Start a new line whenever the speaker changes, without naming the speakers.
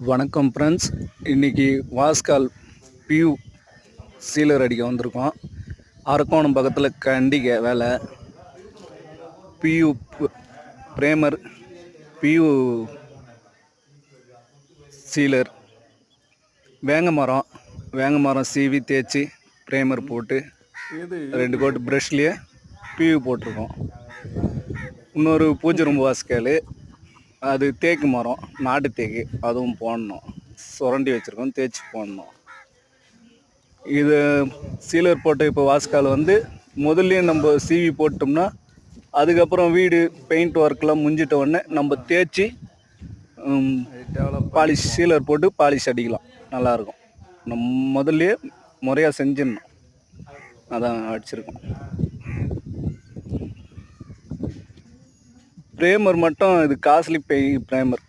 வணக்கம் ஃப்ரெண்ட்ஸ், இன்றைக்கி வாஸ்கால் பியூ சீலர் அடிக்க வந்திருக்கோம். அரக்கோணம் பக்கத்தில் கண்டிகை வேலை. பியூ பிரேமர் பியூ சீலர் வேங்க மரம் சீவி தேய்ச்சி பிரேமர் போட்டு 2 கோட்டு ப்ரஷ்லேயே பியூ போட்டிருக்கோம். இன்னொரு பூஜை ரொம்ப வாஸ்கால், அது தேக்கு மரம், நாட்டு தேக்கு, அதுவும் போடணும். சுரண்டி வச்சுருக்கோம், தேய்ச்சி போடணும். இது சீலர் போட்ட இப்போ வாஸ்கால் முதல்ல நம்ம சீவி போட்டோம்னா அதுக்கப்புறம் வீடு பெயிண்ட் ஒர்க்கெலாம் முடிஞ்சிட்ட உடனே நம்ம தேய்ச்சி பாலிஷ் சீலர் போட்டு பாலிஷ் அடிக்கலாம், நல்லாயிருக்கும். நம்ம முதல்ல முறையாக செஞ்சிடணும், அதான் அடிச்சிருக்கோம். பிரேமர் மட்டும் இது காஸ்ட்லி பிரேமர்.